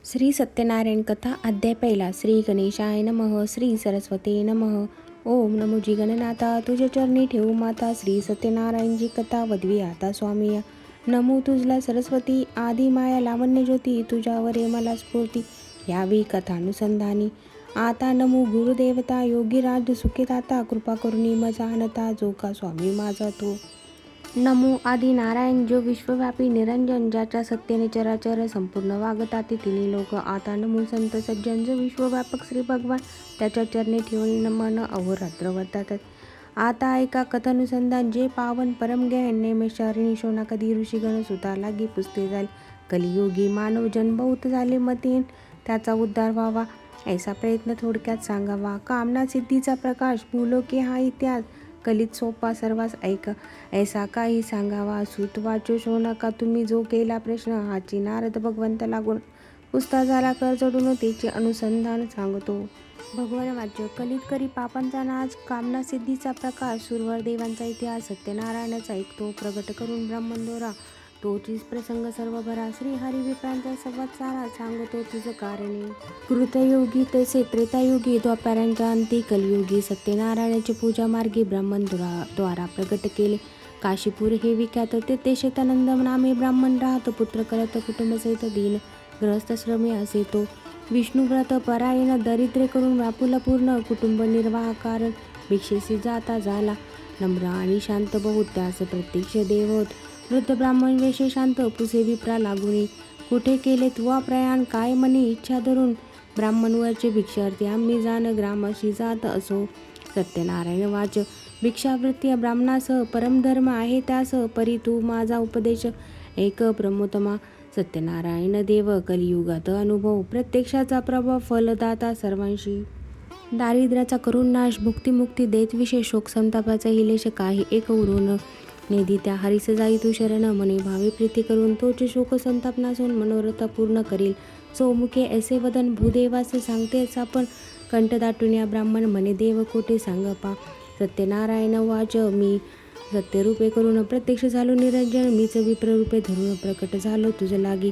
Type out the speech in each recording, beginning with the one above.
श्री सत्यनारायण कथा अध्याय पहिला. श्री गणेशाय नमः. श्री सरस्वती नमः. ओम नमो जी गणनाथा तुझ्या चरणी ठेवू माता. श्री सत्यनारायणची कथा वदवी आता स्वामी. नमो तुझला सरस्वती आदी माया लावण्य ज्योती. तुझ्यावरे मला स्फूर्ती यावी कथानुसंधानी. आता नमो गुरुदेवता योगीराज सुखिदाता. कृपा करुणी मज आणता जो का स्वामी माझा तो. नमो आदि नारायण जो विश्वव्यापी निरंजन. ज्याच्या सत्तेने चराचर संपूर्ण वागतात ते तिन्ही लोक. आता नमो संत सज्जन जो विश्वव्यापक श्री भगवान. त्याच्या चरणी ठेवून मन अहोरात्र वर्तात. आता ऐका कथानुसंधान जे पावन परम ज्ञान. नेमेश्वरी शोना कधी ऋषीगण सुता लागी पुसते झाले. कलियुगी मानव जन बहुत झाले मतीन. त्याचा उद्धार व्हावा ऐसा प्रयत्न थोडक्यात सांगावा. कामना सिद्धीचा प्रकाश भूलोके हा इतिहास. कलित सोपा सर्वांस ऐका ऐसा काही सांगावा. सूत वाचो शो नका तुम्ही जो केला प्रश्न. हाची नारद भगवंत लागून पुसता झाला कर चढून. त्याचे अनुसंधान सांगतो. भगवान वाच्य कलित करी पापांचा नाश. कामना सिद्धीचा प्रकाश. सुरवर देवांचा इतिहास. सत्यनारायणाचा ऐकतो प्रगट करून ब्रह्मंदोरा. तोचीच प्रसंग सर्व भरा. श्री हरी विप्रांचा संवाद सारा. सांगतो तुझं कारणे. कृतयुगी तैसे त्रेतायुगी. द्वापारांच्या अंती कलियुगी. सत्यनारायणाची पूजा मार्गी ब्राह्मणद्वारा प्रगट केले. काशीपूर हे विख्यात ते शतानंद नामे ब्राह्मण राहत. पुत्र करत कुटुंबसहित दीन ग्रहस्थ श्रमे असे तो. विष्णुव्रत परायण दरिद्रे करून व्यापुल पूर्ण. कुटुंब निर्वाह कारण भिक्षेसी जाता झाला. नम्र आणि शांत बहुत त्यास प्रत्यक्ष देवत. वृद्ध ब्राह्मण वेशे शांत पुसे विप्रा लागुनी. कुठे केले तुवा प्रयाण काय मनी इच्छा धरून. ब्राह्मणवरचे भिक्षार्थी आम्ही जाण ग्रामाशी जात असो. सत्यनारायण वाच भिक्षावृत्ती ब्राह्मणास परमधर्म आहे त्यास. परी तू माझा उपदेश एक प्रमोतमा. सत्यनारायण देव कलियुगात अनुभव. प्रत्यक्षाचा प्रभाव फलदाता सर्वांशी. दारिद्र्याचा करून नाश. भुक्तिमुक्ती देत विशेष. शोक संतापाचा हिलेश काही एक उरून. निधी त्या हरीस जाई तू शरण. मने भावे प्रीती करून तोच शोक संताप नासून मनोरथ पूर्ण करील. चौमुखे ऐसे वदन भूदेवास सांगतेच आपण. कंठ दाटून या ब्राह्मण म्हणे देव कोठे सांग पा. सत्यनारायण वाच मी सत्यरूपे करून प्रत्यक्ष झालो निरंजन. मीच विप्ररूपे धरून प्रकट झालो तुझ लागी.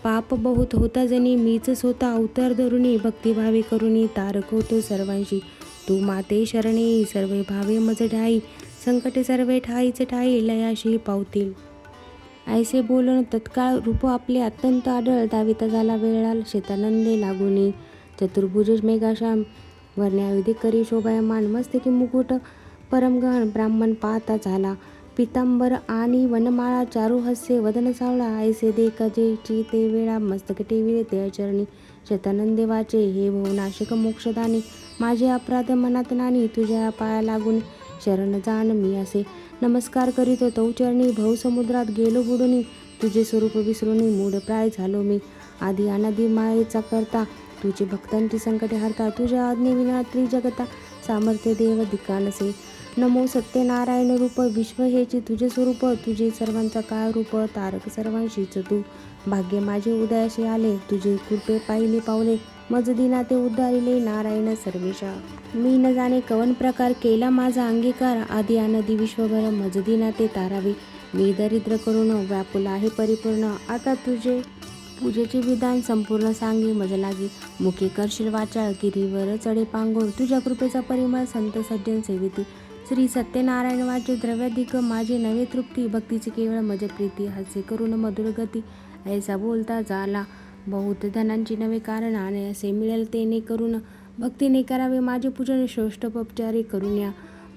पाप बहुत होता जनी मीच स्वतः अवतार धरुणी. भक्तिभावे करुणी तारक होतो सर्वांशी. तू माते शरणे सर्वे भावे मज ठाई. संकटे सर्वे ठाईच ठाई लयाशी पावतील. ऐसे बोलून तत्काळ रूप आपले अत्यंत आढळ. दाविता झाला वेळा शेतानंदे लागुनी. चतुर्भुज मेघाश्याम वर्ण्याविधी करी शोभायमान. मस्तकी मुकुट परमगहन ब्राह्मण पाहता झाला. पितांबर आणि वनमाळा चारुहास्य वदन सावळा. ऐसे देखजे चिते वेळा मस्तक ठेविले ते चरणी. शतानंदे वाचे हे भवनाशक मोक्षदानी. माझे अपराध मनात नानी तुझ्या पाया लागून. शरण जाण मी असे नमस्कार करीतो तौ चरणी. भवसमुद्रात गेलो बुडूनी. तुझे स्वरूप विसरूनी मूढ प्राय झालो मी. आधी अनादी मायेचा करता तुझे भक्तांची संकटे हरता. तुझ्या आज्ञेविना त्रिजगता सामर्थ्य देव दिकानसे. नमो सत्यनारायण रूप विश्व हेचे तुझे स्वरूप. तुझे सर्वांचा काय रूप तारक सर्वांशीच तू. भाग्य माझे उदयाशी आले तुझे कृपे पाहिले पावले. मज दिना ते उद्धारिले नारायण सर्वेशा. मी न जाणे कवन प्रकार केला माझा अंगीकार. आधी अनादी विश्वभर मज दिना ते तारावे. मी दरिद्र करून व्यापुल आहे परिपूर्ण. आता तुझे पूजेचे विधान संपूर्ण सांगे मज लागी. मुखे करशील वाचाळ गिरीवर चढे पांगोळ. तुझ्या कृपेचा परिमळ संत सज्जन सेविती. श्री सत्यनारायण वाचे द्रव्याधिक माझे नवे तृप्ती. भक्तीचे केवळ मज प्रीती. हास्य करून मधुर गती ऐसा बोलता झाला. बहुत धनांची नवे कारण आणि असे मिळेल तेने करून. भक्तीने करावे माझे पूजन षोडशोपचारे करून या.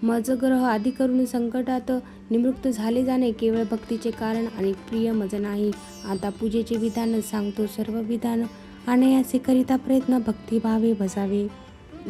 मज ग्रह आदी करून संकटात निमृक्त झाले जाणे. केवळ भक्तीचे कारण आणि प्रिय मज नाही. आता पूजेचे विधान सांगतो सर्व विधान. आणि असे करिता प्रयत्न भक्तिभावे बसावे.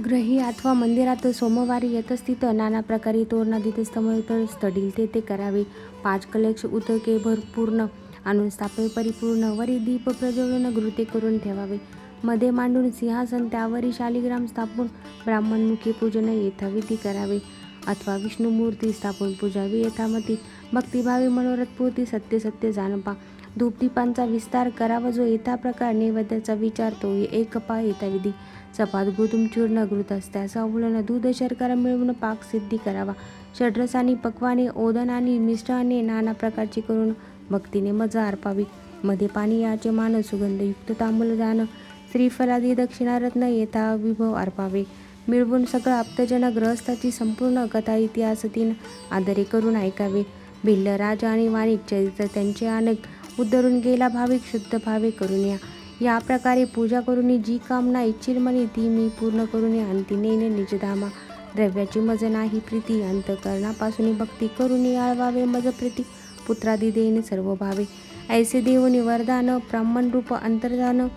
ग्रही अथवा मंदिरात सोमवारी यथस्थित नाना प्रकारे तोरणादित स्तंभ स्थडील ते करावे. 5 कलश उदके भरपूर्ण आणून स्थापे परिपूर्ण. वरी दीप प्रज्वलन घृते करून ठेवावे. मध्ये मांडून सिंहासन त्यावरी शालिग्राम स्थापून ब्राह्मणमुखी पूजन यथाविधी करावे. अथवा विष्णुमूर्ती स्थापून पूजावी यथामती. भक्तिभावी मनोरथ पूर्ती सत्य सत्य जानपा. धूपदीपांचा विस्तार करावा जो यथा प्रकार. नैवेद्याचा विचार तो एक पा यथाविधी. सपात गोधूम चूर्ण घृत त्यास आवळून. दूध शर्करा मिळवून पाक सिद्धी करावा. षड्रसानी पक्वाने ओदनानी मिष्टाने नाना प्रकारची करून भक्तीने मज अर्पावी. मध्ये पाणी याचे मान सुगंधयुक्त तांबूल दान. श्रीफलादी दक्षिणारत्न येता विभव अर्पावे. मिळवून सगळं आप्तजन ग्रहस्थाची संपूर्ण कथा इतिहास तीन आदरे करून ऐकावे. भिल्ल राजा आणि वाणिक चरित्र त्यांचे अनेक उद्धरून गेला भाविक शुद्ध भावे करून या प्रकारे पूजा करून जी कामना इच्छिर मनी ती मी पूर्ण करून अंती नेने निजधामा. द्रव्याची मज नाही प्रीती अंतकरणापासून भक्ती करून आळवावे मज प्रीती पुत्रादी देईन सर्व भावे. ऐसे देऊनी वरदान ब्राह्मण रूप अंतर्धान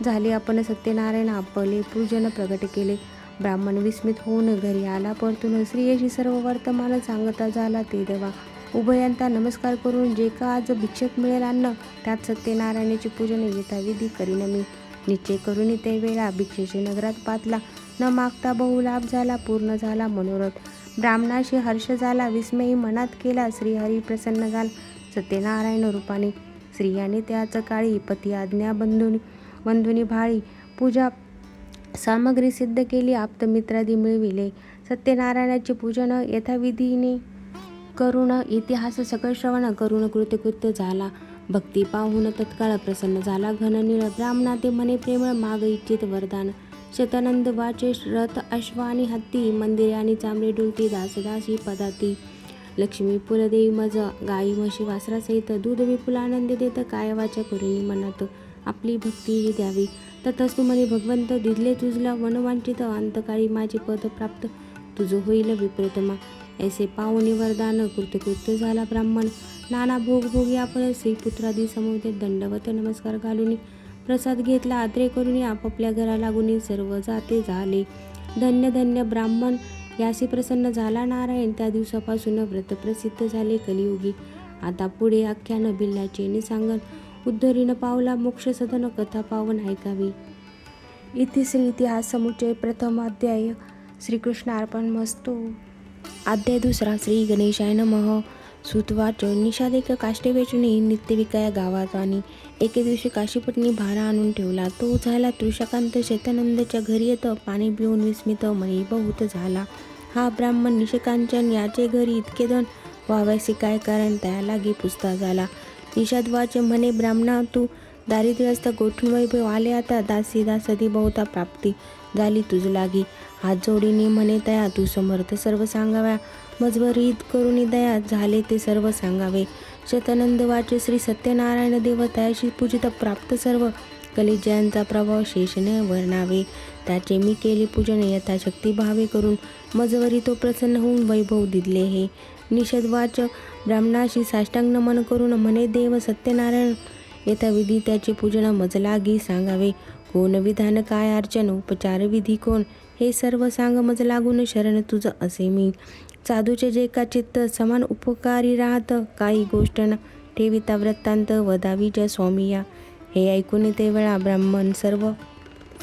झाले आपण सत्यनारायण आपले पूजन प्रगट केले. ब्राह्मण विस्मित होऊन घरी आला परतून स्त्रियेशी सर्व वर्तमान सांगता झाला ते देवा. उभयंता नमस्कार करून जे का आज भिक्षक मिळेल अन्न त्यात सत्यनारायणाचे पूजन यथाविधी करीन मी. निश्चय करून ते वेळा भिक्षेचे नगरात पातला न मागता बहुलाभ झाला पूर्ण झाला मनोरथ. ब्राह्मणाशी हर्ष झाला विस्मयी मनात केला श्रीहरी प्रसन्न झाला सत्यनारायण रूपाने. स्त्रियाने त्याच काळी पती आज्ञा बंधुनी भाळी पूजा सामग्री सिद्ध केली आप्तमित्रादी मिळविले. सत्यनारायणाचे पूजन यथाविधीने करून इतिहास सकळ श्रवण करून कृतकृत्य झाला. भक्ती पाहून तत्काळ प्रसन्न झाला घननीळ ब्राह्मणा ते म्हणे प्रेमळ माग इच्छित वरदान. शतानंद वाचे रथ अश्व आणि हत्ती मंदिरे आणि चांबडे डुलती दासदासी पदाती. लक्ष्मी पुरदेवी मज गाई म्हशी वासरासहित दूध विपुल आनंद देत काय वाचा करुणी मनात आपली भक्ती द्यावी. ततस्तु म्हणे भगवंत दिले तुझला मनवांचित अंतकाळी माझे पद प्राप्त तुझ होईल विप्रतमा. ऐसे पाहुणी वरदान कृतकृत्य झाला ब्राह्मण. नाना भोग भोगी आपण श्रीपुत्रादी समोर दंडवत नमस्कार घालून प्रसाद घेतला आदरे करून आपापल्या घरा लागून सर्व जाते झाले धन्य धन्य. ब्राह्मण यासी प्रसन्न झाला नारायण त्या दिवसापासून व्रत प्रसिद्ध झाले कलियुगी. आता पुढे आख्यान भिल्लाचे निसांगन उद्धरीन पावला मोक्ष सदन कथा पावन ऐकावी. इति श्री इतिहास समुच्चय प्रथम अध्याय. श्रीकृष्णार्पणमस्तु. अध्याय दुसरा. श्री गणेशाय नमः. सुतवाच. निषादेक काष्टे वेचणे नित्यविकाया गावात आणि एके दिवशी काशीपटनी भारा आणून ठेवला. तो झाला तृषकांत शतानंदच्या घरी येत पाणी पिऊन विस्मित मनी बहुत झाला. हा ब्राह्मण निशकांचन याचे घरी इतके धन व्हावयाचे काय कारण त्या लागी पुसता झाला. निषादवाच म्हणे ब्राह्मणा तू दारिद्र्यस्थ गोठून वैभव आले आता दासी दासदी बहुता प्राप्ती झाली तुझ लागी. हात जोडीने म्हणे तया तू समर्थ सर्व सांगाव्या मजवर ईद करून दया झाले ते सर्व सांगावे. शतानंद वाचे श्री सत्यनारायण देव तयाशी पूजित प्राप्त सर्व कलिजयांचा प्रभाव शेषने वर्णावे. त्याचे मी केले पूजन यथाशक्ती भावे करून मजवरी तो प्रसन्न होऊन वैभव दिले हे. निषदवाच ब्राह्मणाशी साष्टांग नमन करून म्हणे देव सत्यनारायण यथाविधी त्याचे पूजन मजलागी सांगावे. कोण विधान काय अर्चन उपचार विधी कोण हे सर्व सांग मज लागून शरण तुझ असे मी. साधूचे जे का चित्त समान उपकारी राहत काही गोष्ट न ठेविता वृत्तांत वदावी जय स्वामिया. हे ऐकून ते वेळा ब्राह्मण सर्व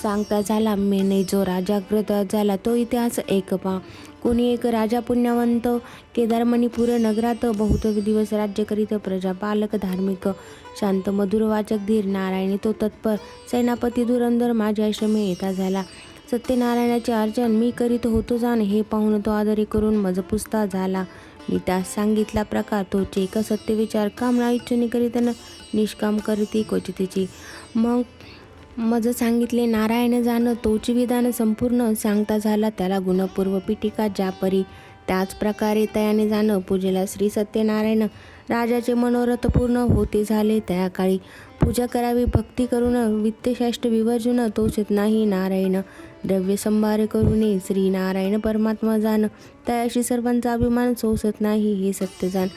सांगता झाला मेने जो राजाग्रत झाला तो इतिहास एक पा. कोणी एक राजा पुण्यवंत केदारमणिपूर नगरात बहुत दिवस राज्य करीत प्रजापालक धार्मिक शांत मधुर वाचक धीर नारायणी तो तत्पर सेनापती धुरंधर माझ्या आश्रमे येता झाला. सत्यनारायणाचे अर्चन मी करीत होतो जाण हे पाहून तो आदरी करून मज पुसता झाला. मी त्यास सांगितला प्रकार तोचे एक सत्य विचार कामना इच्छेने करीत निष्काम करती क्वचितची. मग मज सांगितले नारायण जाण तोची विधान संपूर्ण सांगता झाला त्याला गुणपूर्व पीठिका ज्या परी. त्याच प्रकारे तयाने जाण पूजेला श्री सत्यनारायण राजाचे मनोरथ पूर्ण होते झाले. त्या काळी पूजा करावी भक्ती करून वित्तशास्त्र विवर्जून तोचत नाही नारायण. द्रव्य संभार करूने श्री नारायण परमात्मा जाण तयाशी सर्वांचा अभिमान सोसत नाही हे सत्य जाण.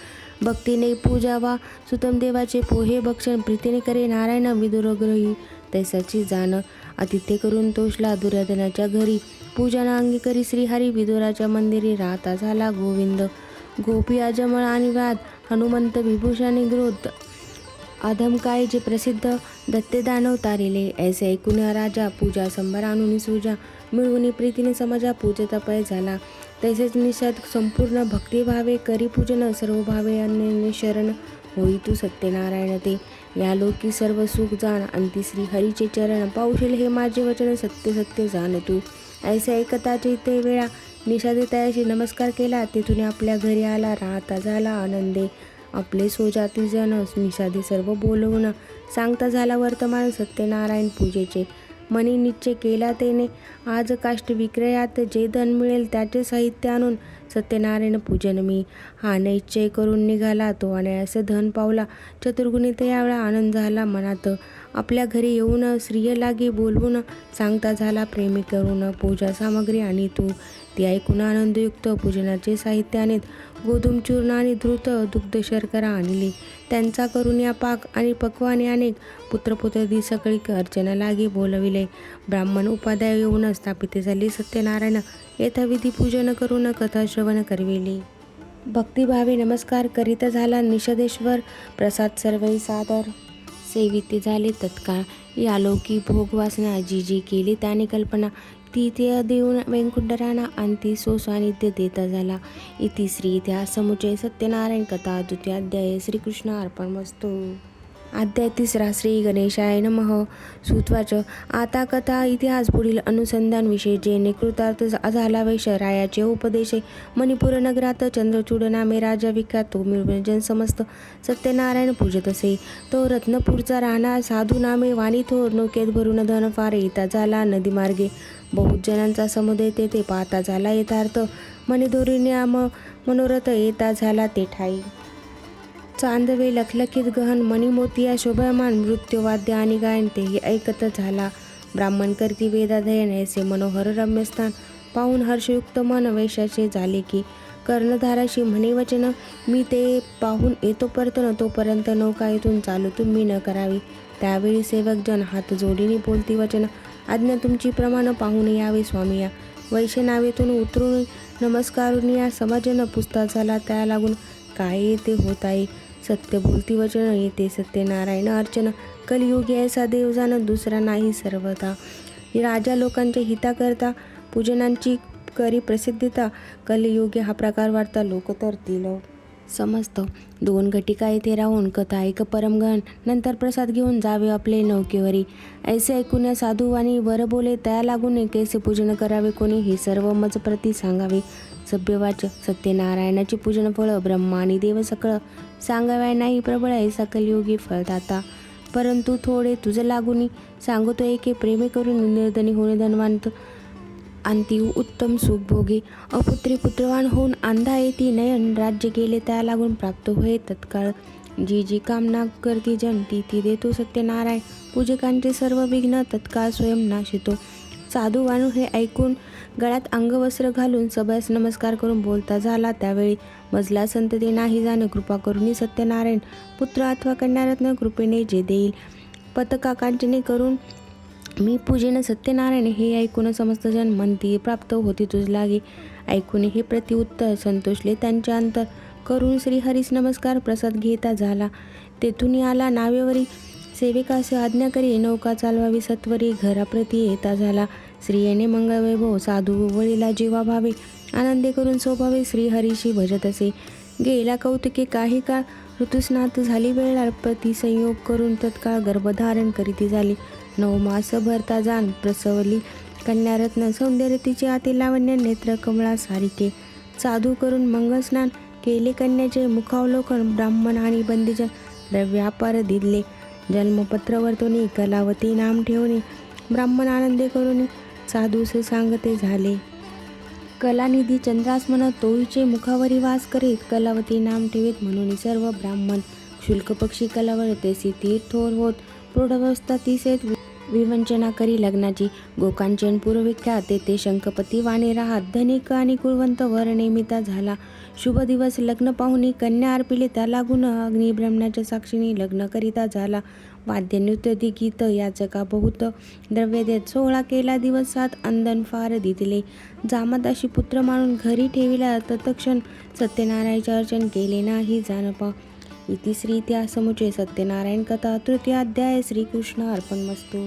भक्तीने पूजा वा सुतम देवाचे पोहे भक्षण प्रीतीने करे नारायण विदुरग्रही तैसाची जाण. आतिथ्य करून तोषला दुर्योधनाच्या घरी पूजना अंगी करी श्रीहरी विदुराच्या मंदिरी राहता झाला गोविंद. गोपी अजमळ आणि व्याध हनुमंत विभूषणी ग्रोध अधमकाळी जे प्रसिद्ध दत्ते दानव तारिले. ऐसे ऐकून राजा पूजा संभार आणून सूजा मिळवून प्रीतीने समाजा पूजता पय झाला. तसेच निषाद संपूर्ण भक्तिभावे करी पूजन सर्व भावे अन्य शरण होई तू सत्यनारायण ते. या लोकी सर्व सुख जाण अंती श्री हरीचे चरण पाऊशील हे माझे वचन सत्य सत्य जाण तू. ऐसे ऐकताचे ते वेळा निषादे तयाशी नमस्कार केला तेथून आपल्या घरी आला राहता झाला आनंदे. आपले सोजाती जन निषादे सर्व बोलवून सांगता झाला वर्तमान सत्यनारायण पूजेचे. मनी निश्चय केला त्याने, आज काष्ट विक्रयात जे धन मिळेल त्याचे साहित्य आणून सत्यनारायण पूजन मी. हा निश्चय करून निघाला तो आणि असं धन पावला. चतुर्गुणित यावेळा आनंद झाला मनात. आपल्या घरी येऊन स्त्रिय लागी बोलवून सांगता झाला प्रेमी करून पूजा सामग्री आणि तू. ती ऐकून आनंदयुक्त पूजनाचे साहित्य आणीत. गोधूम चूर्ण आणि धृत दुग्ध शर्करा आणली. त्यांचा करून या पाक आणि पक्वाने अनेक पुत्रपुत्री सकळी अर्चना लागी बोलविले. ब्राह्मण उपाध्याय येऊन स्थापित झाली. सत्यनारायण यथाविधी पूजन करून कथा श्रवण करविली. भक्तिभावे नमस्कार करीत झाला निषदेश्वर. प्रसाद सर्वै सादर सेविते झाले तत्काळ. या लौकी भोग वासना जी जी केली त्याने कल्पना. ती ते देऊन वैकुंठराणा अंती सो सानिध्य देता झाला. इति श्री इतिहास समुच्चय सत्यनारायण कथा द्वितीय अध्याय. श्रीकृष्ण अर्पणमस्तु. अध्याय तिसरा. श्री गणेशाय नमः. सुतवाच. आता कथा इतिहास पुढील अनुसंधान विषय. जेणे कृतार्थ झाला वैश रायाचे उपदेशे. मणिपूर नगरात चंद्रचूड नामे राजा विख्यात तो मिळून समस्त सत्यनारायण पूजत असे. तो रत्नपूरचा राहणार. साधू नामे वाणी थोर. नौकेत भरून धन फार येता झाला नदीमार्गे. बहुत जणांचा समुदाय तेथे पाहता झाला यथार्थ. मणिदोरीने मनोरथ येता झाला ते ठाई. चांदवे लखलखित गहन मणिमोतिया शोभायमान मृत्युवाद्य आणि गायन तेही ऐकत झाला. ब्राह्मण करती वेदाध्ययन ऐसे मनोहर रम्यस्थान पाहून हर्षयुक्त मन वैशाचे झाले की कर्णधाराशी म्हणे वचन. मी ते पाहून येतो परतन तोपर्यंत नौका येथून चालू तुम्ही न करावी. त्यावेळी सेवकजन हात जोडीने बोलती वचन. आज्ञा तुमची प्रमाण पाहून यावे स्वामी या. वैष्णवेतून उतरून नमस्कारून या समाजन पुसता झाला. त्या लागून काय येते होत आहे. सत्य बोलती वचन येते सत्यनारायण अर्चन. कलियुगी ऐसा देव जाण दुसरा नाही सर्वथा. राजा लोकांच्या हिताकरता पूजनांची करी प्रसिद्धता. कलियुगी हा प्रकार वार्ता लोक तरतील समस्त. 2 घटिका येथे राहून कथा ऐक परमगण. नंतर प्रसाद घेऊन जावे आपले नौकेवरी. ऐसे ऐकून या साधू आणि वर बोले. त्या लागून कैसे पूजन करावे कोणी हे सर्व मज प्रती सांगावे. सभ्यवाच. सत्यनारायणाचे पूजन फळ ब्रह्मा आणि देव सकळ. सांगाव्या नाही प्रबळ ऐसा कलियुगी फळदाता. परंतु थोडे तुझ लागुनी सांगतो एके. प्रेमे करून निर्धनी होणे धनवंत अंती उत्तम सुख भोगे. अपुत्री पुत्रवान होऊन अंधा येती नयन. राज्य गेले त्या लागून प्राप्त होय तत्काळ. जी जी कामना करती जन ती ती देतो सत्यनारायण. पूजकांचे सर्व विघ्न तत्काळ स्वयं नाशितो. साधू वाणू हे ऐकून गळ्यात अंगवस्त्र घालून सभ्यास नमस्कार करून बोलता झाला. त्यावेळी मजला संतती नाही जाण कृपा करुणी सत्यनारायण. पुत्र अथवा कन्यारत्न कृपेने जे देईल. पतका कांचने करून मी पूजेन सत्यनारायण. हे ऐकून समस्त जन म्हणती प्राप्त होती तुझ लागे. ऐकून हे प्रतिउत्तर संतोषले त्यांच्या अंतर. करून श्रीहरीस नमस्कार प्रसाद घेता झाला. तेथून आला नावेवरी. सेविकास आज्ञा करी नौका चालवावी सत्वरी. घराप्रती येता झाला. स्त्रियेने मंगळवैभव साधू वळीला जीवा भावे. आनंदे करून स्वभावे श्रीहरीशी भजत असे. गेला कौतुके काही काळ. ऋतुस्नात झाली वेळ. प्रति संयोग करून तत्काळ गर्भधारण करीती झाली. 9 मास भरता जाण प्रसवली कन्यारत्न. सौंदर्य तिचे आती लावण्य नेत्र कमळा सारिके. साधू करून मंगलस्नान केले कन्याचे. मुखावलोकन ब्राह्मण आणि बंदीजन द्रव्यापार दिले. जन्मपत्र वर्तवणी कलावती नाम ठेवणे. ब्राह्मण आनंदे करून साधूस सांगते झाले. कलानिधी चंद्रास्मन तोहीचे मुखावरी वास करीत. कलावती नाम ठेवीत म्हणून सर्व ब्राह्मण. शुल्क पक्षी कलावर तेसी तीर्थोर होत. प्रौढावस्था तिसेत विवंचना करी लग्नाची. गोकांचन पूर्वविख्यात तेथे शंखपती वाणे राहत. धनिक आणि कुळवंत वर नेमिता झाला. शुभ दिवस लग्न पाहुणी कन्या अर्पिले. त्या लागून अग्नी ब्रह्मणाच्या साक्षीने लग्न करिता झाला. वाद्य नृत्य गीत याचका बहुत द्रव्य देत. 16 केला दिवस 7 अंदन फार दिले. जामदाशी पुत्र मानून घरी ठेविला. तत्क्षण सत्यनारायणाचे अर्चन केले नाही जानपा. इति श्री इतिहास समुच्चय सत्यनारायण कथा तृतीय अध्याय. श्रीकृष्ण अर्पणमस्तु.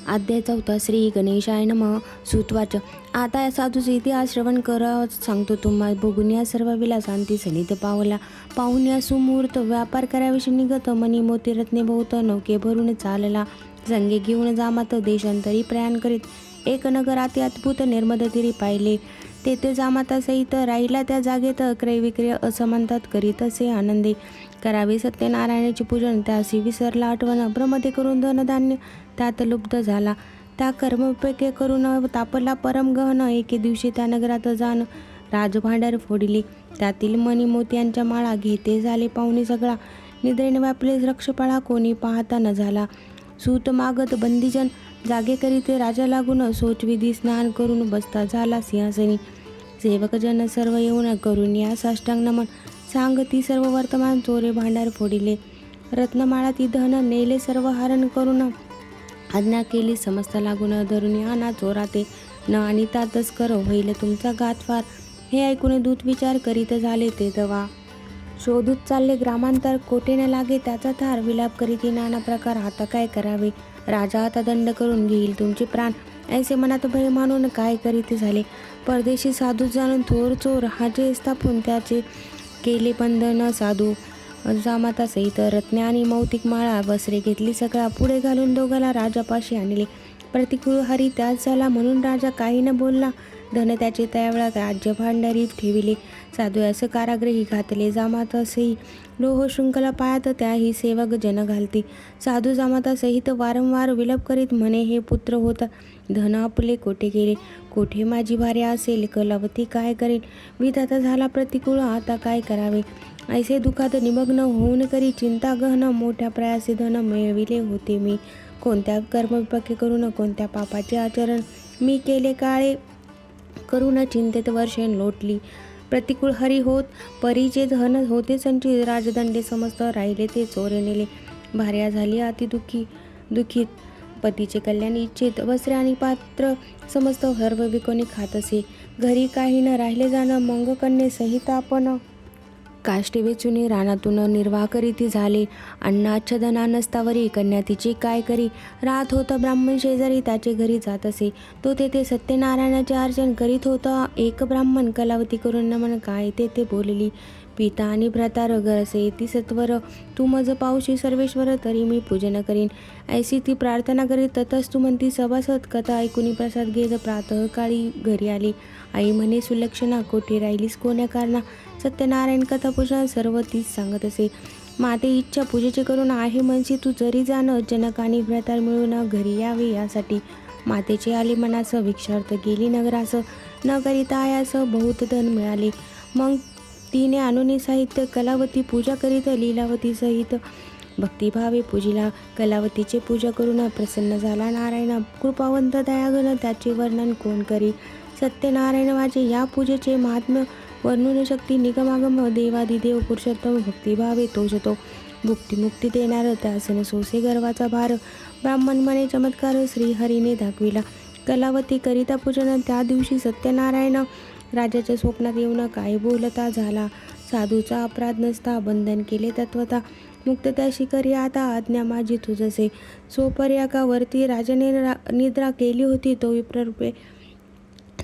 अध्याय 4. श्री गणेशाय नमः. सुतवाच. आता या साधूचा इतिहास श्रवण करा सांगतो तुम्हा. बघून या सर्व विलासांती सनिध पावला. पाहून या सुमुहूर्त व्यापार कराविषयी निघत. मणी मोती रत्ने बहुत नौके भरून चालला. संगे घेऊन जामात देशांतरी प्रयाण करीत. एक नगर अति अद्भुत निर्मद तीरी पाहिले. तेथे जामातासहित राहिला. त्या जागेत क्रय विक्रय असमांतात करीत असे आनंदे. करावे सत्यनारायणाचे पूजन त्यासी विसरला आठवण. प्रमदे करून धनधान्य त्यात लुब्ध झाला. त्या कर्मपैके करून तापला परम गहन. एके दिवशी त्या नगरात जाण राजभांडार फोडिले, त्यातील मणी मोत्यांच्या माळा घेते झाले पाहुणे सगळा. निद्रेने व्यापले रक्षपाळा, कोणी पाहता न झाला. सूत मागत बंदीजन जागे करीते राजा लागून, सोचविधी स्नान करून बसता झाला सिंहासनी. सेवकजन सर्व येऊन करून या साष्टांग नमन, सांगती सर्व वर्तमान चोरे भांडार फोडिले. रत्नमाळा ती धन नेले सर्व हरण करून, आज्ञा केली समस्त लागून. धरून आणा चोरा ते, न आणिता तस्कर होईल तुमचा घात फार. हे ऐकून दूत विचार करीत झाले ते दवा. शोधूत चालले ग्रामांतर, कोठे न लागे त्याचा थार. विलाप करीती नाना प्रकार, आता काय करावे. राजा आता दंड करून घेईल तुमचे प्राण. ऐसे मनात भय मानून काय करीत झाले. परदेशी साधू जाणून थोर चोर, हाचे स्थापून त्याचे केले बंधन साधू. जामाता सहित रत्ने आणि मौतिक माळा, वस्त्रे घेतली सगळा. पुढे घालून दोघाला राजापाशी आणले. प्रतिकूळ हरी त्याच झाला, म्हणून राजा काही न बोलला. धन त्याचे त्यावेळा राज्य भांडारी ठेविले. साधू असं कारागृही घातले. जामाता सही लोह शृंखला पायात, त्याही सेवक जन घालती. साधू जामाता सहित वारंवार विलप करीत म्हणे, हे पुत्र होता धन आपले कोठे गेले. कोठे माझी भार्या असेल, कलावती काय करेल. विधाता झाला प्रतिकूळ, आता काय करावे. ऐसे दुःखात निमग्न होऊन करी चिंता गहन, मोठ्या प्रयासे धन मिळविले होते मी. कोणत्या कर्मविपाके करून, कोणत्या पापाचे आचरण मी केले काळे करून, चिंतेत वर्षे लोटली. प्रतिकूळ हरी होत परीचे धन होते संचित, राजदंडे समस्त राहिले ते चोरे नेले. भार्या झाली अति दुःखित, पतीचे कल्याण इच्छित. वस्त्रे आणि पात्र समस्त सर्व विकोणी खात असे. घरी काही न राहिले जाणं, मंग कन्ये सहित आपण काष्टे वेचुनी रानातून निर्वाह करीती झाले. अन्नाच्छदना नसतावरी, कन्या तिची काय करी. राहत होता ब्राह्मण शेजारी, त्याचे घरी जात असे. तो तेथे सत्यनारायणाचे अर्चन करीत होता. एक ब्राह्मण कलावती करून नमन काय तेथे बोलली. पिता आणि भ्रातार गरसे ती सत्वर, तू मज पावशी सर्वेश्वर, तरी मी पूजन करीन. ऐसी ती प्रार्थना करीत ततस्तु म्हणती सभासद. कथा ऐकुनी प्रसाद घेत प्रातःकाळी घरी आली. आई म्हणे सुलक्षणा, कोठे राहिलीस कोण्या कारणा. सत्यनारायण कथा पूजन सर्व तीच सांगत असे. माते इच्छा पूजेचे करून आहे म्हणशी तू जरी जाण, जनक आणि भ्रातार मिळून घरी यावे यासाठी. मातेचे आले मनास, भिक्षार्थ गेली नगरास. न करिता आयास बहुत धन मिळाले. मग तिने आणून साहित्य, कलावती पूजा करीत लीलावती सहित भक्तिभावे पूजिला. कलावतीचे पूजा करून प्रसन्न झाला नारायण. कृपावंत दयाघन त्याचे वर्णन कोण करी. सत्यनारायण वाचे या पूजेचे महात्म्य, वर्णून शक्ती निगमागम. देवादिदेव पुरुषोत्तम, भक्तिभावे तोच तो. भुक्तिमुक्ती देणार त्यासन सोसे गर्वाचा भार. ब्राह्मण म्हणे चमत्कार श्रीहरीने दाखविला. कलावती करिता पूजन त्या दिवशी सत्यनारायण राजाच्या स्वप्नात येऊन काय बोलता झाला. साधूचा अपराध नसता, बंधन केले तत्वता. मुक्त त्याशी करी आता, आज्ञा माझी तुझसे. सोपर्याकावरती राजाने निद्रा केली होती, तो विप्ररूपे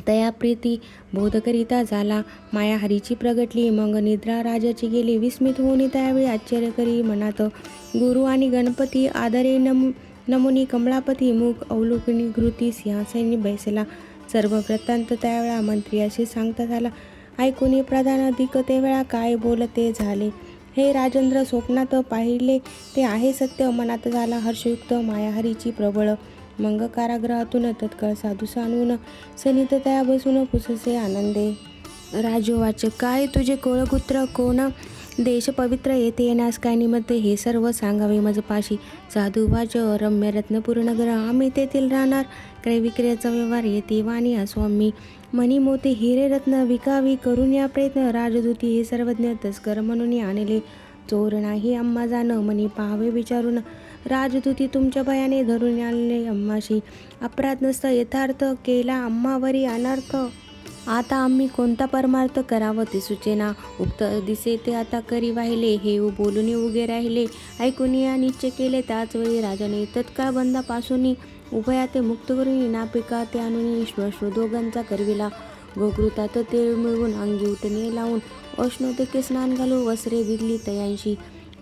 तया प्रीती बोध करिता झाला. माया हरीची प्रगटली, मग निद्रा राजाची गेली. विस्मित होऊन त्यावेळी आश्चर्य करी मनात. गुरु आणि गणपती आदरे नमुनी कमळापती. मुख अवलोकनी घृती सिंहासनी बैसला. सर्व वृत्तांत त्यावेळा मंत्री असे सांगता झाला. ऐकुनी प्रधान अधिक तेवेळा काय बोलते झाले. हे राजेंद्र, स्वप्नात पाहिले ते आहे सत्य. मनात झाला हर्षयुक्त मायाहरीची प्रबळ. मग कारागृहातून तत्काळ साधू सांगून, सनित तया बसून पुससे आनंदे. राजोवाच, काय तुझे कुळगोत्र कोण. देश पवित्र येथे येण्यास काय निमित्त, हे सर्व सांगावे मजपाशी. साधू वाच, रम्य रत्नपूर नगर, आम्ही तेथील राहणार. क्रय विक्रियाचा व्यवहार येथे वाणी असो आम्ही. मणी मोती हिरे रत्न विकावी करून या प्रयत्न. राजदूती हे सर्वज्ञ तस्कर म्हणून आणले. चोर नाही आम्हा जाण, मनी पाहावे विचारून. राजदूती तुमच्या भयाने धरून आणले आम्हाशी. अपराध नसता यथार्थ, केला आम्हावरी अनर्थ. आता आम्ही कोणता परमार्थ करावं ते सुचेना. उक्त दिसे ते आता करी वाहिले. हे बोलून उगे राहिले. ऐकून या निश्चय केले त्याच वेळी राजाने. तत्काळ बंधापासून उभया ते मुक्त करून नापिका ते आणून श्मश्रू दोघांचा करविला. गोघृतात तेल मिळवून अंगी उठणे लावून, उष्णतेके स्नान घालून वस्त्रे दिली तयांशी.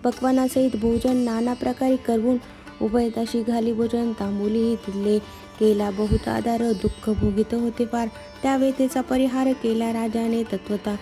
पक्वानासहित भोजन नाना प्रकारे करवून उभयताशी घाली भोजन. तांबूलीही दिले. केला बहुत आधार, दुःख भोगित होते फार. त्या व्यथेचा परिहार केला राजाने तत्वता.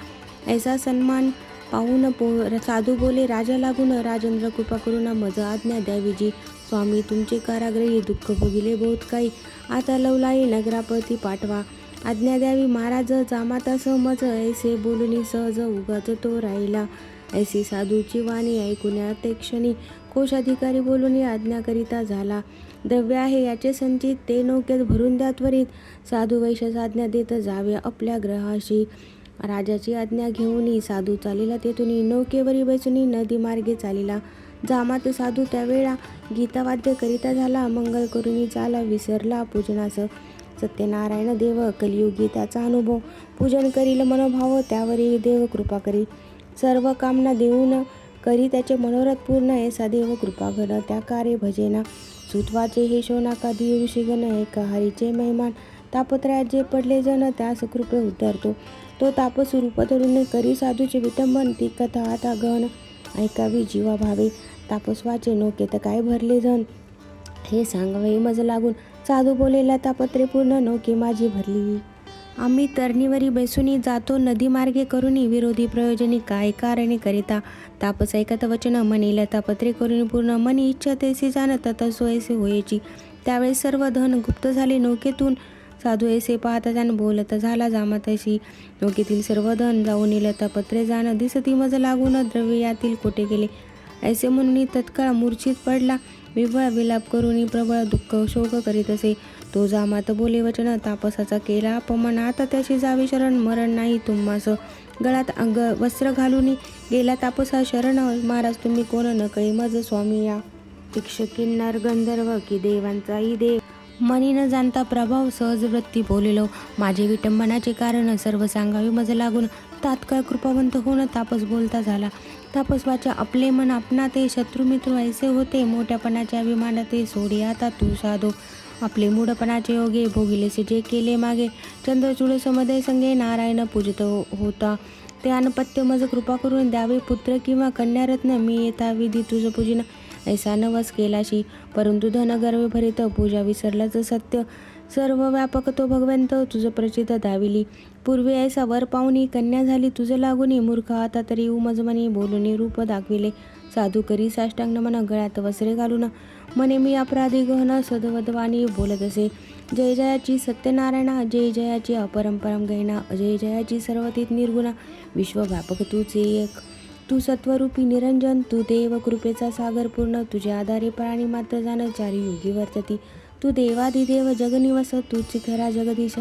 ऐसा सन्मान पाहून साधू बोले राजा लागून. राजेंद्र कृपा करून मज आज्ञा द्यावी जी. स्वामी तुमचे कारागृही दुःख भोगिले बहुत काही, आता लवलाई नगरापती पाठवा. आज्ञा द्यावी महाराज जामाता सहमज, ऐसे बोलूनी सहज उगाच तो राहिला. ऐसी साधूची वाणी ऐकून ते क्षणी, कोशाधिकारी बोलून आज्ञा करिता झाला. द्रव्य आहे याचे संचित, ते नौकेत भरून द्या त्वरित. साधू वैश्यास आज्ञा देत जावे आपल्या ग्रहाशी. राजाची आज्ञा घेऊन साधू चालिला तेथून, नौकेवरी बैसून नदी मार्गे चालिला. जामात साधू त्यावेळा गीतावाद्य करिता झाला, मंगल करून चाला विसरला पूजनास. सत्यनारायण देव कलियुगी त्याचा अनुभव, पूजन करील मनोभाव त्यावरी देव कृपा करी. सर्व कामना देऊन करी त्याचे मनोरथ पूर्ण, ऐसा देव कृपा घन त्या कार्य भजेना. सुतवाचे हे शोनाका दी ऋषीगण, ऐका हरीचे महिमान. तापत्रयात जे पडले जण त्यास कृपे उतरतो, तो तापस रूप धरून करी साधूचे विटंबन. ती कथा आता गहन ऐकावी जीवा भावे, तापस्वाचे नौकेत काय भरले जण, हे सांगावे मज लागून. साधू बोलेला तापत्रे पूर्ण, नौके माझी भरली. आम्ही तरणीवरी बैसून जातो नदी मार्गे करून, विरोधी प्रयोजनी काय कारणे करिता. तापस ऐकत वचन म्हणेल तापत्रे करून पूर्ण, मनी इच्छा तैसी जाणत तसो ऐसे होयची. त्यावेळेस सर्व धन गुप्त झाले नौकेतून, साधू ऐसे पाहता त्यानं बोलत झाला जामातशी. नौकेतील सर्व धन जाऊन येईल तापत्रे जाण, दिसती मज लागून द्रव्य यातील कोठे गेले. ऐसे म्हणून तत्काळ मूर्छित पडला, विव्हळ विलाप करून प्रबळ दुःख शोक करीत असे. तो जामात बोले वचन, तापसाचा केला अपमान, आता त्याची जावे शरण, मरण नाही तुम्हास. गळ्यात वस्त्र घालून गेला तापसा शरण, महाराज तुम्ही कोण नकळे मज स्वामी या. शिक्ष किन्नर गंधर्व की देवांचाही देव, मनी न जाणता प्रभाव सहज वृत्ती बोलिलो. माझे विटंबनाचे कारण सर्व सांगावे मज लागून. तात्काळ कृपावंत होऊन तापस बोलता झाला. तापसवाचे आपले मन आपणा ते, शत्रुमित्र ऐसे होते मोठ्यापणाच्या अभिमान ते. सोडी आता तू साधो आपले मूढपणाचे योगे, भोगिलेसे जे केले मागे. चंद्रचूड समदय संगे नारायण पूजित होता, ते अनपत्य मज कृपा करून द्यावे पुत्र किंवा कन्यारत्न. मी येता विधी तुझ पूजिन, ऐसा नवस केलाशी. परंतु धन गर्व भरित पूजा विसरलाच सत्य. सर्व व्यापक तो भगवंत तुझ प्रचित दाविली. पूर्वी ऐसा वर पाहुनी कन्या झाली तुझ लागुनी. मूर्ख आता तरी उमजमनी बोलून रूप दाखविले. साधू करी साष्टांग नमन, गळ्यात वस्त्रे घालून. मने मी अपराधी गहन सदवदवाणी बोलत असे. जय जयाची सत्यनारायणा, जय जयाची अपरंपरम गैना. जय जयाची सर्वतीत निर्गुणा, विश्वव्यापक तूच एक. तू सत्वरूपी निरंजन, तू देव कृपेचा सागर पूर्ण. तुझे आधारे प्राणी मात्र जाण, चारी युगी वर्तती. तू देवाधिदेव जगनिवास, तूच खरा जगदीश.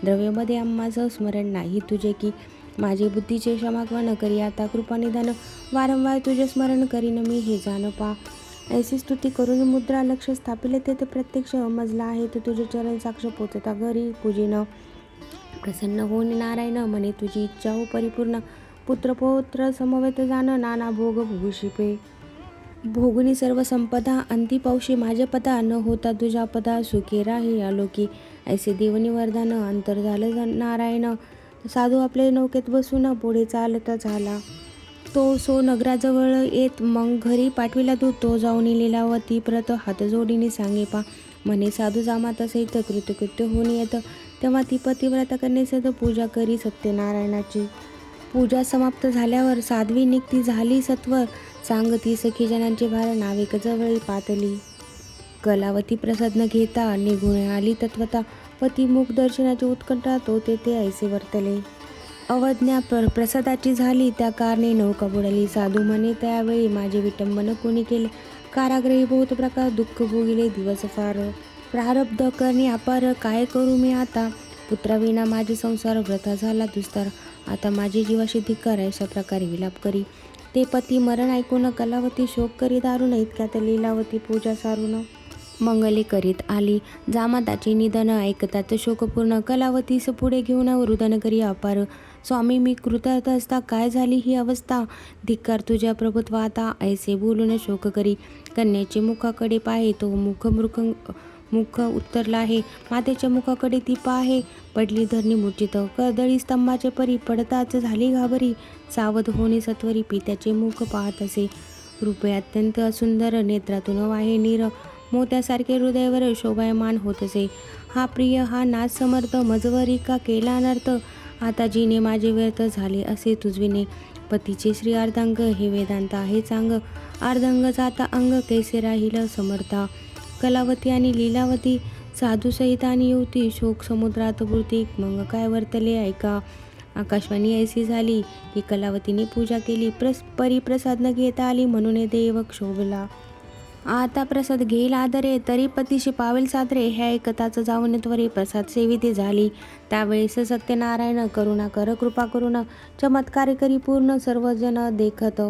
द्रव्यमध्ये आम्हाचं स्मरण नाही तुझे की. माझे बुद्धीचे क्षमागमन करी आता कृपानिधान. वारंवार तुझे स्मरण करीन मी हे जाण पा. ऐसी स्तुती करून मुद्रा लक्ष स्थापिले तेथे प्रत्यक्ष मजला आहे. तर तुझे चरण साक्ष पोचता घरी पूजिन. प्रसन्न होऊन नारायण म्हणे तुझी इच्छा हो परिपूर्ण. पुत्र पौत्र समवेत जाण, नाना भोग भूषिपे. भोगुनी सर्व संपदा अंती पावशी माझे पदा. न होता तुझ्या पदा सुखे राही आलोकी. ऐसे देवनी वरदान अंतर झालं नारायण. साधू आपले नौकेत बसून पुढे चालता झाला. तो सो नगराजवळ येत मग घरी पाठविला दूत. तो जाऊन लीलावती प्रत हात जोडीने सांगे पा. म्हणे साधू जामाता सहित कृतकृत्य होऊन येत. तेव्हा ती पतिव्रता कन्येसहित पूजा करी सत्यनारायणाची. पूजा समाप्त झाल्यावर साध्वी निघती झाली सत्वर. सांगती सखी जनांची भार, नाविक जवळी पातली. कलावती प्रसाद न घेता निघून आली तत्वता. पती मुख दर्शनाची उत्कंठा, तो तेथे ऐसे वर्तले. अवज्ञा प्रसादाची झाली त्या कारणे नौका बुडाली. साधू म्हणे त्यावेळी माझे विटंबन कोणी केले. कारागृही बहुत प्रकार दुःख भोगिले दिवस फार. प्रारब्ध करणे अपार, काय करू मी आता. पुत्राविना माझे संसार व्रता झाला दुस्तार. आता माझी जीवाशी धिक्कार, अशा प्रकारे विलाप करी. ते पती मरण ऐकून कलावती शोक करी दारुण. इतक्यात लीलावती पूजा सारून मंगले करीत आली. जामाताचे निधन ऐकतात शोकपूर्ण. कलावतीस पुढे घेऊन रुदन करी अपार. स्वामी मी कृतार्थ असता काय झाली ही अवस्था. धिक्कार तुझ्या प्रभुत्व आता, ऐसे बोलून शोक करी. कन्याचे मुखाकडे पाहे, तो मुख उत्तरला आहे. मातेच्या मुखाकडे ती पाहे, पडली धरणी मूर्छित. कर्दळी स्तंभाचे परी पडताच झाली घाबरी. सावध होणे सत्वरी पित्याचे मुख पाहत असे. रूपे अत्यंत सुंदर, नेत्रातून वाहे नीर. मोत्यासारखे हृदयावर शोभायमान होत असे. हा प्रिय हा नाथ समर्थ, मजवरी का केला अनर्थ. आता जिने माझे व्यर्थ झाले असे तुझविणे. पतीचे श्री अर्धांग हे वेदांत आहे चांग, अर्धांग जाता अंग कैसे राहील समर्था. कलावती आणि लीलावती साधू सहित आणि युवती शोक समुद्रात बुडती, मग काय वर्तले ऐका. आकाशवाणी ऐसी झाली की कलावतीने पूजा केली, परी प्रसाद न घेता आली म्हणून देव क्षोभला. आता प्रसाद घेईल आदरे तरी पतीशी पावेल सादरे, ह्या ऐकताच जाऊन त्वरे प्रसाद सेविते झाली. त्यावेळेस सत्यनारायण करुणा कर कृपा करून, चमत्कार करी पूर्ण सर्वजन देखत.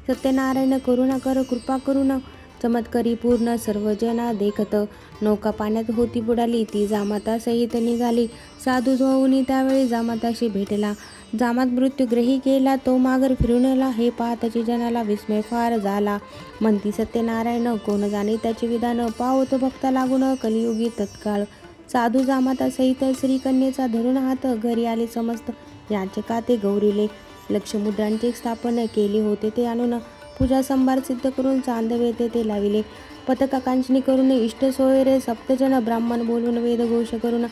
सत्यनारायण करुणा कर कृपा करून, चमत्कारी पूर्ण सर्वजन देखत. नौका पाण्यात होती बुडाली, ती जामाता सहित निघाली. साधू जोहूनी त्यावेळी जामाताशी भेटला, जामात मृत्यू ग्रही केला. तो मागर फिरूनला, हे पाहताची जनाला विस्मय फार झाला. म्हणती सत्यनारायण कोण जाणे त्याचे विधान, पावत भक्ता लागून कलियुगी तत्काळ. साधू जामाता सहित श्रीकन्येचा धरून हात, घरी आले समस्त याचका ते गौरीले. लक्षमुद्रांचे स्थापन केले होते ते आणून, पूजा संभार सिद्ध करून चांदवे ते लाविले. पथकाकांक्षणी करून इष्ट सोय रे सप्तजन, ब्राह्मण बोलून वेदघोष करून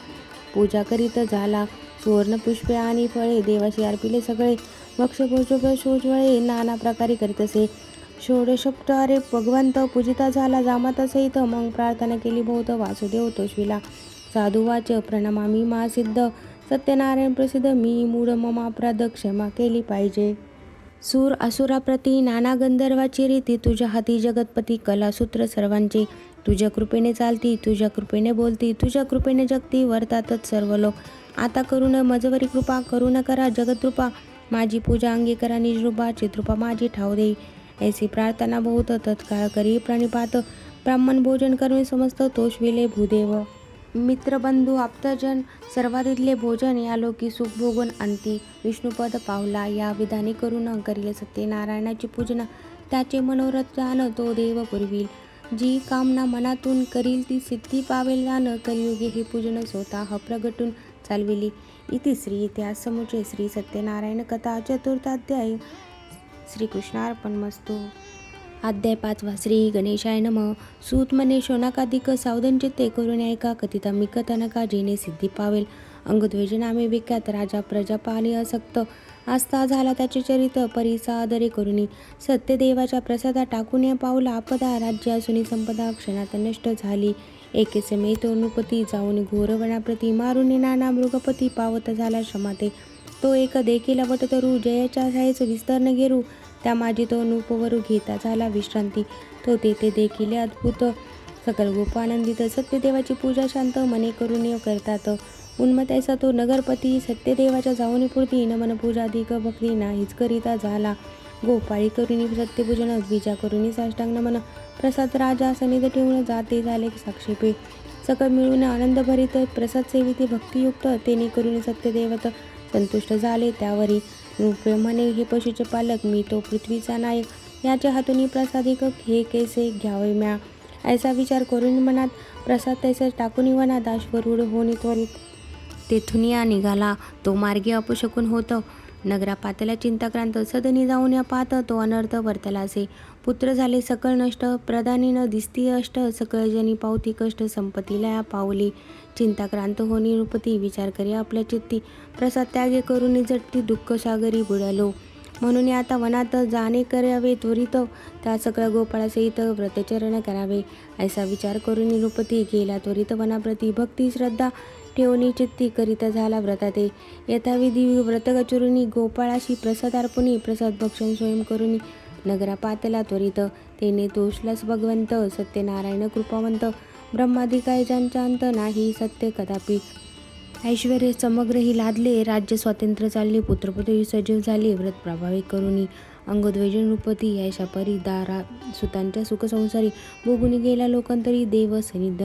पूजा करीत झाला. सुवर्ण पुष्पे आणि फळे देवाशी अर्पिले सगळे, शोषवळे नाना प्रकारे करीत असे. षोडशोपचारे भगवंत पूजिता झाला जामाता सहित, मग प्रार्थना केली बहुत वासुदेव तोषविला. साधुवाच प्रणामामी मा सिद्ध, सत्यनारायण प्रसिद्ध मी मूढ ममापराध क्षमा केली पाहिजे. सूर असुराप्रती नाना गंधर्वाची रीती, तुझ्या हाती जगतपती कलासूत्र सर्वांचे. तुझ्या कृपेने चालती, तुझ्या कृपेने बोलती, तुझ्या कृपेने जगती वर्तातच सर्व लोक. आता करून मजवरी कृपा करून करा जगद्रूपा, माझी पूजा अंगी करा निजरूपा, चित्रूपा माझी ठाव देई. ऐसी प्रार्थना बहुत तत्काळ करी प्रणिपात, ब्राह्मण भोजन करून समस्त तोषविले भूदेव. मित्रबंधू आप्तजन सर्वाधितले भोजन, या लोकी सुख भोगून अंती विष्णुपद पावला. या विधाने करून करील सत्यनारायणाची पूजन, त्याचे मनोरथ जाण तो देव पुरविल. जी कामना मनातून करील ती सिद्धी पावेल जाण, कलियुगे हे पूजन स्वतः प्रगटून चालविली. इति श्री इतिहास समुचे श्री सत्यनारायण कथा चतुर्थाध्याय. श्रीकृष्णार्पणमस्तु. अध्याय 5. श्री गणेशाय नमः. सूत म्हणे शोणाकाधिक सावधन चित्ते करून ऐका, कथिता मी कथनका जेणे सिद्धी पावेल. अंगद्वेज नामे विख्यात राजा प्रजापाली असक्त, आस्था झाला त्याचे चरित परिसा आदरे करुणी. सत्यदेवाच्या प्रसादा टाकून या पावला आपदा, राज्य असूनी संपदा क्षणात नष्ट झाली. एके समेत नृपती जाऊन घोर वनाप्रती, मारून नाना मृगपती पावत झाला क्षमाते. तो एक देखील वटतरू, जयाच्या छायेच विस्तारण घेरू, त्या माझी तो नृपवरू घेता झाला विश्रांती. तो तेथे देखील अद्भुत सकल गोपानंदित, सत्यदेवाची पूजा शांत मने करून करतात. उन्मत ऐसा तो नगरपती, सत्यदेवाच्या जाऊन पूर्ती नमन पूजा अधिक भक्ती नाहीच करिता झाला. गोपाळी करुणी सत्यपूजन, द्विजा करुणी साष्टांग नमन, प्रसाद राजा सनिध ठेवून जाते झाले साक्षेपे. सकळ मिळून आनंद भरित प्रसाद सेविते भक्तियुक्त, तेने करुणी सत्यदेवत संतुष्ट झाले त्यावरी. रूपे म्हणे हे पशुचे पालक, मी तो पृथ्वीचा नायक, याच्या हातून प्रसादिक हे कैसे घ्यावे म्या. ऐसा विचार करून मनात प्रसाद तैसा टाकून वनात, अश्वरूढ होणी त्वरित तेथून या निघाला. तो मार्गी अपशकून होत नगरापातल्या चिंताक्रांत, सदनी जाऊन या पाहत तो अनर्थ वर्तलासे. पुत्र झाले सकळ नष्ट, प्रधानी न दिसती अष्ट, सकळ जनी पावती कष्ट, संपत्तीला पावली. चिंताक्रांत होणी नृपती, विचार करी आपल्या चित्ती, प्रसाद त्यागे करून झटती दुःख सागरी बुडालो. म्हणून आता वनात जाणे करावे त्वरित, त्या सकळ गोपाळासहित व्रतचरण करावे. ऐसा विचार करून नृपती गेला त्वरित वनाप्रती, भक्ती श्रद्धा ठेवणी चित्ती करीत झाला व्रताते. यथाविधी व्रतगचुरुनी गोपाळाशी प्रसाद अर्पुनी, प्रसाद भक्षण स्वयं करुनी नगरापातला त्वरित. तेने तोषलास भगवंत सत्यनारायण कृपावंत, ब्रह्मादिकाय ज्यांचा अंत नाही सत्य कदापि. ऐश्वर्य समग्रही लादले, राज्य स्वातंत्र्य चालले, पुत्रपुत्री सजीव झाले व्रत प्रभावी करुणी. अंगद्वेज नृपती ऐशा परी, दारा सुतांच्या सुखसंसारी, भोगुनी गेला लोकांतरी देव सनिध.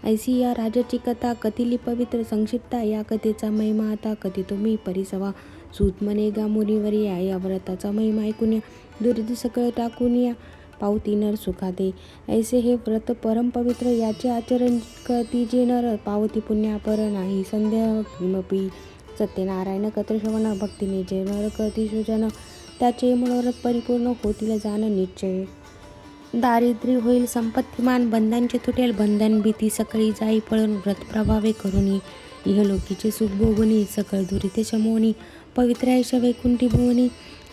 ऐसी या राजाची कथा कथिली पवित्र संक्षिप्ता, या कथेचा महिमा आता कथितो मी परिसवा. सूत म्हणे गा मुनिवर्या, या व्रताचा महिमा ऐकून या, दुरित सकळ टाकून या पावती नर सुखाते. ऐसे हे व्रत परम पवित्र, याचे आचरण करती जे नर, पावती पुण्यापर नाही संदेह किमपी. सत्यनारायण कथा श्रवण, भक्तीने जे नर करती सृजन, त्याचे मनोरथ परिपूर्ण होतील जाण निश्चय. दारिद्र्य होईल संपत्तिमान, बंधनचे तुटेल बंधन, भीती सकळी जाई पळून व्रत प्रभावे करुणी. इहलोकीचे सुख भोगुनी, सकळ दुरिते शमोनी, पवित्र ऐशा वैकुंठी भुवनी.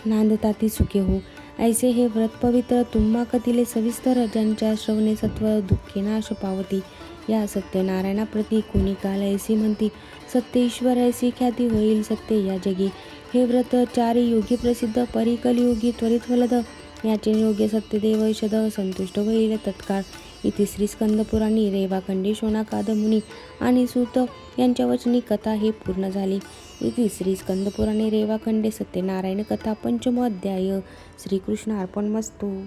नांदताती सुखे हो. ऐसे हे व्रत पवित्र तुम्हा कथिले सविस्तर, ज्यांच्या श्रवणे सत्व दुःखे नाश पावती. या सत्यनारायणाप्रती कोणी काल ऐसी म्हणती, सत्य ईश्वर ऐसी ख्याती होईल सत्य या जगी. हे व्रत चारी योगी प्रसिद्ध, परिकलियोगी त्वरित फलद. याचे योग्य सत्यदेव शद, संतुष्ट होईल तत्काळ. इथे श्री स्कंदपुराणी रेवाखंडे शौनकाद मुनी आणि सूत यांच्या वचनी कथा हे पूर्ण झाली. इथे श्री स्कंदपुराणे रेवाखंडे सत्यनारायण कथा पंचम अध्याय. श्रीकृष्ण अर्पणमस्तु.